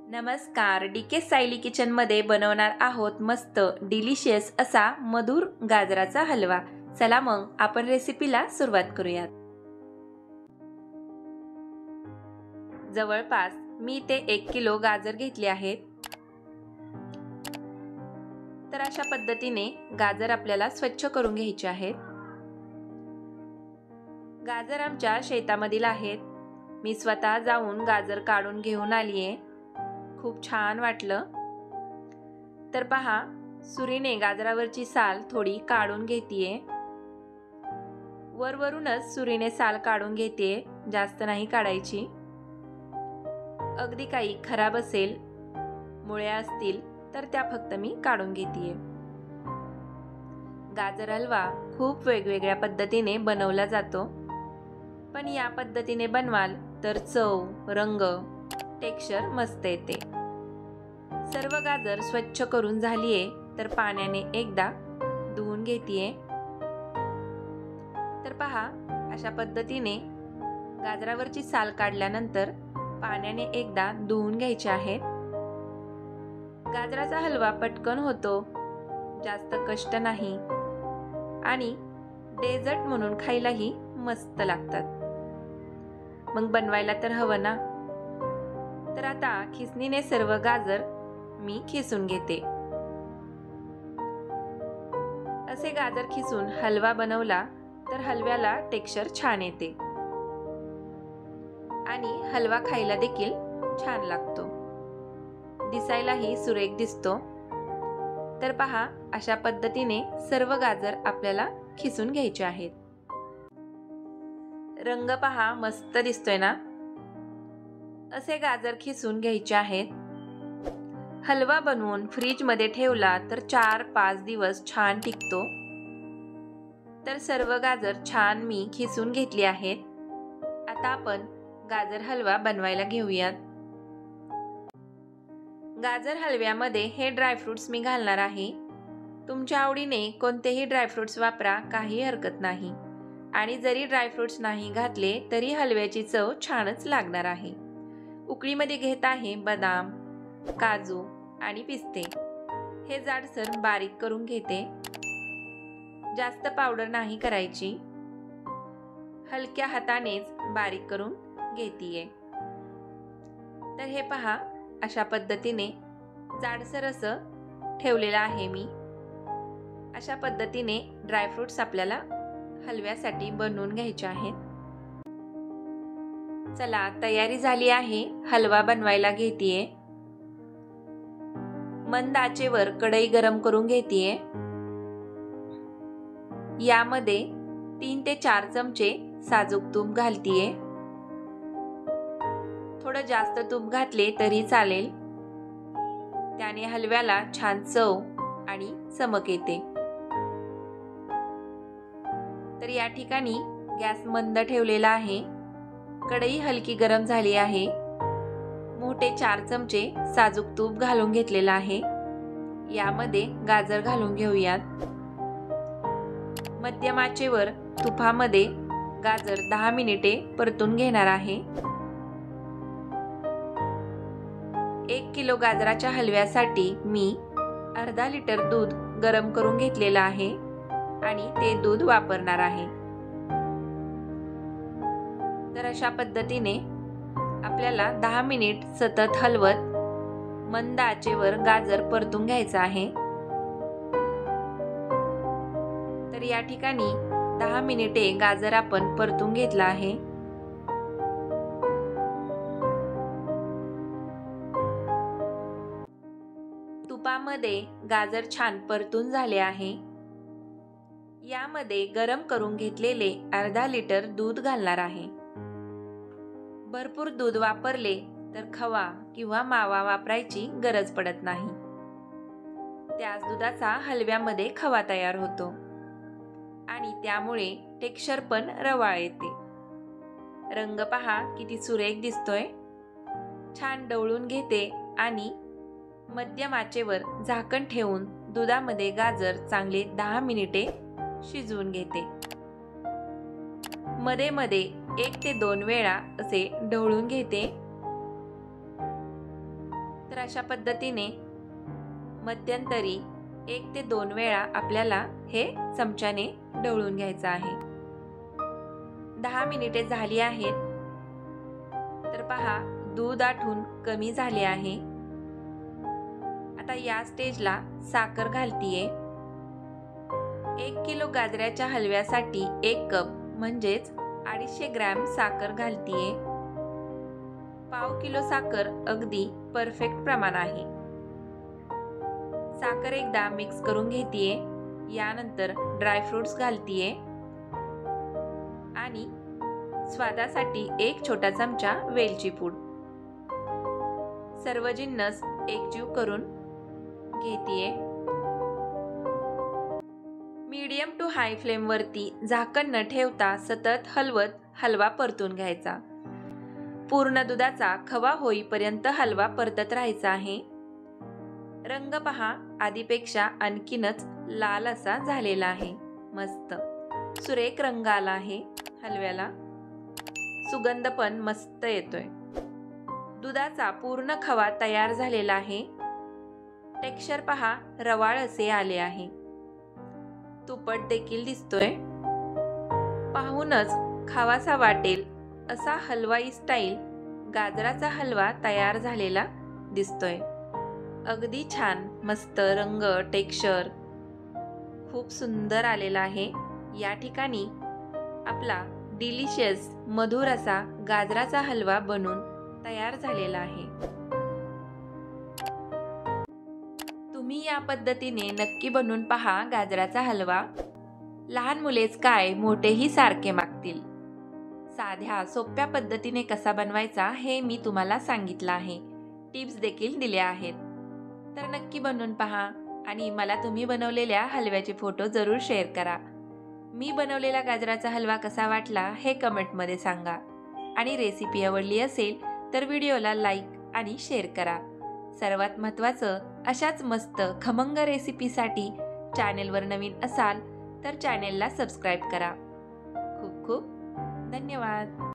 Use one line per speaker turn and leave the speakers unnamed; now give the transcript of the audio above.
नमस्कार, डीके सायली किचनमध्ये बनवणार आहोत मस्त डिलिशियस असा मधुर गाजराचा हलवा। चला मग आपण रेसिपीला सुरुवात करूयात। जवळपास मी ते 1 किलो गाजर घेतले आहेत। तर अशा पद्धतीने गाजर आपल्याला स्वच्छ करून घ्यायचे आहेत। गाजर आमच्या शेतामधील आहेत। मी स्वतः जाऊन गाजर काढून घेऊन आली आहे। खूप छान वाटलं। तर पहा, सुरीने गाजरावरची साल थोडी काढून घेतीये। वरवरूनच सुरीने साल काढून घेते, जास्त नाही काढायची। अगदी काही खराब असेल, मुळ्या असतील तर त्या फक्त मी काढून घेतीये। गाजर हलवा खूप वेगवेगळ्या पद्धतीने बनवला जातो, पण या पद्धतीने बनवाल तर चव, रंग, टेक्स्चर मस्त येते। सर्व गाजर स्वच्छ करून झालीये, तर पाण्याने एकदा धुवून घेतीये। तर पहा, अशा पद्धतीने गाजरावरची साल काढल्यानंतर पाण्याने एकदा धुवून घ्यायचे आहे। गाजराचा हलवा पटकन होतो, जास्त कष्ट नाही आणि डेझर्ट म्हणून खायलाही मस्त लागतात। मग बनवायला तर हवं ना। तर आता खिसणीने सर्व गाजर मी खिसून घेते। असे गाजर खिसून हलवा बनवला तर हलव्याला टेक्स्चर छान येते आणि हलवा खायला देखील छान लागतो, दिसायलाही सुरेख दिसतो। तर पहा, अशा पद्धतीने सर्व गाजर आपल्याला खिसून घ्यायचे आहेत। रंग पहा, मस्त दिसतोय ना। असे गाजर खिसून घ्यायचे आहेत। हलवा बनवून फ्रीज मध्ये ठेवला तर 4-5 दिवस छान टिकतो। तर सर्व गाजर छान मी खिसून घेतली आहेत। आता आपण गाजर हलवा बनवायला घेऊयात। गाजर हलव्यामध्ये हे ड्रायफ्रुट्स मी घालणार आहे। तुमच्या आवडीने कोणतेही ड्रायफ्रुट्स वापरा, काही हरकत नाही। आणि जरी ड्रायफ्रुट्स नाही घातले तरी हलव्याची चव छानच लागणार आहे। उकळीमध्ये घेत आहे बदाम, काजू आणि पिस्ते। हे जाडसर बारीक करून घेते, जास्त पावडर नाही करायची, हलक्या हातानेच बारीक करून घेतीये। तर हे पहा, अशा पद्धतीने जाडसर असं ठेवलेलं आहे मी। अशा पद्धतीने ड्रायफ्रुट्स आपल्याला हलव्यासाठी बनवून घ्यायचे आहेत। चला, तयारी झाली आहे। हलवा बनवायला घेतीये। मंद आचेवर कढई गरम करून घेतीये। यामध्ये 3 ते 4 चमचे साजूक तूप घालतीये। थोडं जास्त तूप घातले तरी चालेल, त्याने हलव्याला छान चव आणि चमक येते। तर या ठिकाणी गॅस मंद ठेवलेला आहे। कढई हलकी गरम झाली आहे। मोठे 4 चमचे साजूक तूप घालून घेतलेला आहे। यामध्ये गाजर घालून घेऊयात। मध्यम आचेवर तुपामध्ये गाजर 10 मिनिटे परतून घेणार आहे। 1 किलो गाजराच्या हलव्यासाठी मी अर्धा लिटर दूध गरम करून घेतलेलं आहे आणि ते दूध वापरणार आहे। तर अशा पद्धतीने आपल्याला 10 मिनिट सतत हलवत मंद आचेवर गाजर परतून घ्यायचा आहे। तर या ठिकाणी 10 मिनिटे गाजर आपण परतून घेतला आहे। तुपामध्ये गाजर छान परतून झाले आहे। यामध्ये गरम करून घेतलेले अर्धा लिटर दूध घालणार आहे। भरपूर दूध वापरले तर खवा किंवा मावा वापरायची गरज पडत नाही। त्याच दुधाचा हलव्यामध्ये खवा तयार होतो आणि त्यामुळे टेक्स्चर पण रवाळ येते। रंग पहा, किती सुरेख दिसतोय। छान ढवळून घेते आणि मध्यम आचेवर झाकण ठेवून दुधामध्ये गाजर चांगले 10 मिनिटे शिजवून घेते। मध्ये मध्ये 1 ते 2 वेळा असे ढवळून घेते। तर अशा पद्धतीने मध्यंतरी 1 ते 2 वेळा आपल्याला हे चमच्याने ढवळून घ्यायचं आहे. 10 मिनिटे झाली आहेत. तर पहा, दूध आटून कमी झाले आहे. आता या स्टेजला साखर घालतीये. 1 किलो गाजराच्या हलव्यासाठी 1 कप म्हणजेच 250 ग्रॅम साखर घालतीये. पाव किलो साखर अगदी परफेक्ट प्रमाण आहे. साखर एकदा मिक्स करून घेतीये. यानंतर ड्रायफ्रुट्स घालतीये आणि स्वादासाठी 1 छोटा चमचा वेलची पूड. सर्व जिन्नस एकजीव करून घेतीये. मीडियम टू हाय फ्लेम वरती झाकण न ठेवता सतत हलवत हलवा परतून घ्यायचा. पूर्ण दुधाचा खवा होईपर्यंत हलवा परतत राहायचा आहे. रंग पहा, आधीपेक्षा आणखीनच लाल असा झालेला आहे. मस्त सुरेख रंग आला आहे हलव्याला. सुगंध पण मस्त येतोय. दुधाचा पूर्ण खवा तयार झालेला आहे. टेक्स्चर पहा, रवाळ असे आले आहे. तुपट देखील दिसतोय. पाहूनच खावासा वाटेल असा हलवाई स्टाईल गाजराचा हलवा तयार झालेला दिसतोय. अगदी छान, मस्त रंग, टेक्स्चर खूप सुंदर आलेला आहे. या ठिकाणी आपला डिलिशियस मधुर असा गाजराचा हलवा बनून तयार झालेला आहे. तुम्ही या पद्धतीने नक्की बनवून पहा गाजराचा हलवा. लहान मुलेच काय, मोठेही सारखे मागतील. साध्या सोप्या पद्धतीने कसा बनवायचा हे मी तुम्हाला सांगितलं आहे. टिप्स देखील दिल्या आहेत. तर नक्की बनवून पहा आणि मला तुम्ही बनवलेल्या हलव्याचे फोटो जरूर शेअर करा. मी बनवलेला गाजराचा हलवा कसा वाटला हे कमेंटमध्ये सांगा. आणि रेसिपी आवडली असेल तर व्हिडिओला लाईक आणि शेअर करा. सर्वात महत्त्वाचं, अशाच मस्त खमंग रेसिपीसाठी चॅनेलवर नवीन असाल तर चॅनेलला सबस्क्राईब करा. खूप खूप धन्यवाद.